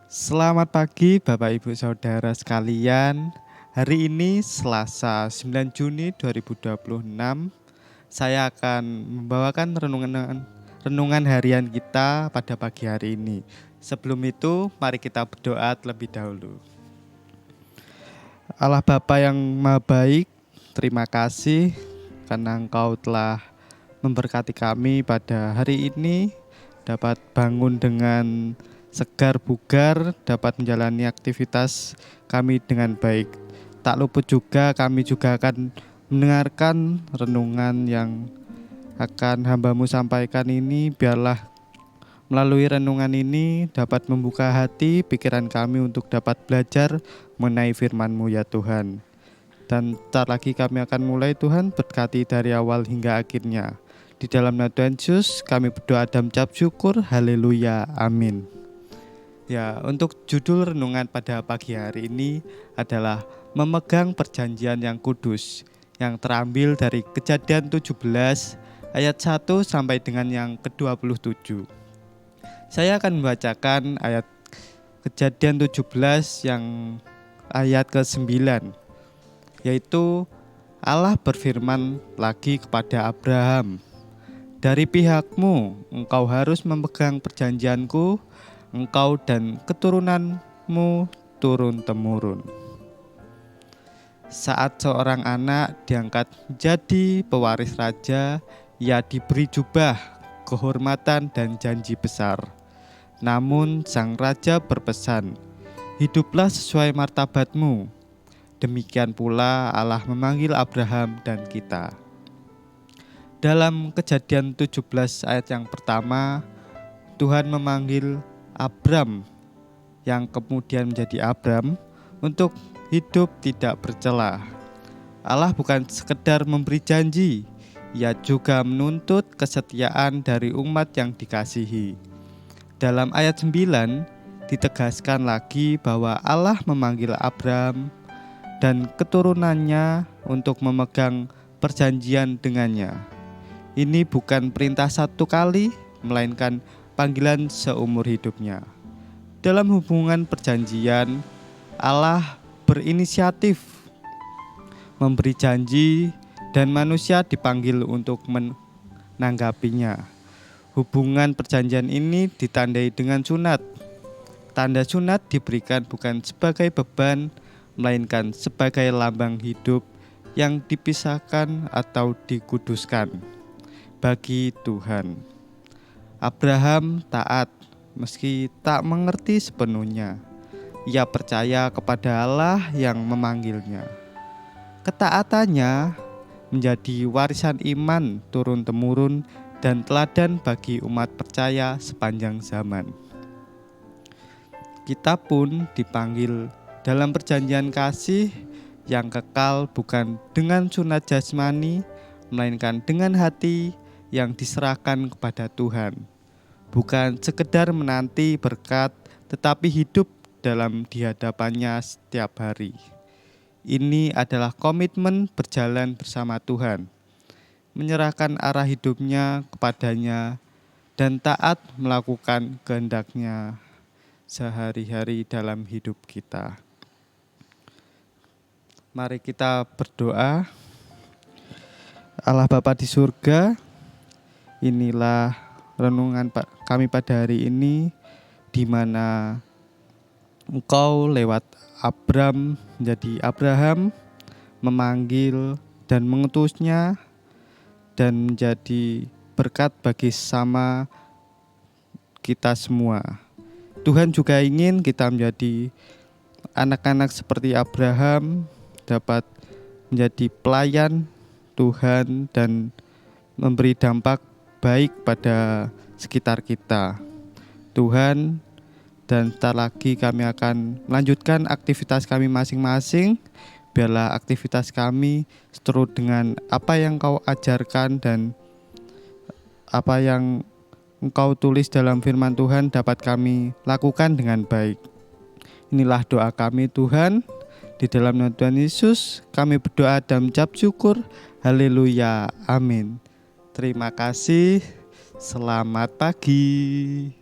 Selamat pagi Bapak Ibu Saudara sekalian. Hari ini Selasa 9 Juni 2026. Saya akan membawakan renungan harian kita pada pagi hari ini. Sebelum itu, mari kita berdoa terlebih dahulu. Allah Bapa yang Maha Baik, terima kasih karena Engkau telah memberkati kami pada hari ini dapat bangun dengan segar bugar, dapat menjalani aktivitas kami dengan baik. Tak luput juga kami juga akan mendengarkan renungan yang akan hamba-Mu sampaikan ini. Biarlah melalui renungan ini dapat membuka hati pikiran kami untuk dapat belajar mengenai firman-Mu ya Tuhan. Dan tak lagi kami akan mulai Tuhan, berkati dari awal hingga akhirnya. Di dalam nama Tuhan Yesus kami berdoa dan mengucap syukur. Haleluya, amin. Ya, untuk judul renungan pada pagi hari ini adalah memegang perjanjian yang kudus, yang terambil dari Kejadian 17 ayat 1 sampai dengan yang ke-27. Saya akan membacakan ayat Kejadian 17 yang ayat ke-9, yaitu Allah berfirman lagi kepada Abraham, "Dari pihakmu engkau harus memegang perjanjianku, engkau dan keturunanmu turun-temurun." Saat seorang anak diangkat menjadi pewaris raja, ia diberi jubah, kehormatan dan janji besar. Namun sang raja berpesan, "Hiduplah sesuai martabatmu." Demikian pula Allah memanggil Abraham dan kita. Dalam Kejadian 17 ayat yang pertama, Tuhan memanggil Abram, yang kemudian menjadi Abram, untuk hidup tidak bercela. Allah bukan sekedar memberi janji, Ia juga menuntut kesetiaan dari umat yang dikasihi. Dalam ayat 9 ditegaskan lagi bahwa Allah memanggil Abram dan keturunannya untuk memegang perjanjian dengannya. Ini bukan perintah satu kali, melainkan panggilan seumur hidupnya. Dalam hubungan perjanjian, Allah berinisiatif memberi janji dan manusia dipanggil untuk menanggapinya. Hubungan perjanjian ini ditandai dengan sunat. Tanda sunat diberikan bukan sebagai beban, melainkan sebagai lambang hidup yang dipisahkan atau dikuduskan bagi Tuhan. Abraham taat meski tak mengerti sepenuhnya. Ia percaya kepada Allah yang memanggilnya. Ketaatannya menjadi warisan iman turun-temurun dan teladan bagi umat percaya sepanjang zaman. Kita pun dipanggil dalam perjanjian kasih yang kekal, bukan dengan sunat jasmani, melainkan dengan hati yang diserahkan kepada Tuhan. Bukan sekedar menanti berkat, tetapi hidup dalam dihadapannya setiap hari. Ini adalah komitmen berjalan bersama Tuhan, menyerahkan arah hidupnya kepadanya, dan taat melakukan kehendak-Nya sehari-hari dalam hidup kita. Mari kita berdoa. Allah Bapa di surga, inilah renungan kami pada hari ini, di mana Engkau lewat Abram menjadi Abraham, memanggil dan mengutusnya, dan menjadi berkat bagi sesama kita semua. Tuhan juga ingin kita menjadi anak-anak seperti Abraham, dapat menjadi pelayan Tuhan dan memberi dampak baik pada sekitar kita. Tuhan, dan sebentar lagi kami akan melanjutkan aktivitas kami masing-masing. Biarlah aktivitas kami seturut dengan apa yang Kau ajarkan dan apa yang Engkau tulis dalam firman Tuhan dapat kami lakukan dengan baik. Inilah doa kami Tuhan. Di dalam nama Tuhan Yesus kami berdoa dan mengucap syukur. Haleluya, amin. Terima kasih. Selamat pagi.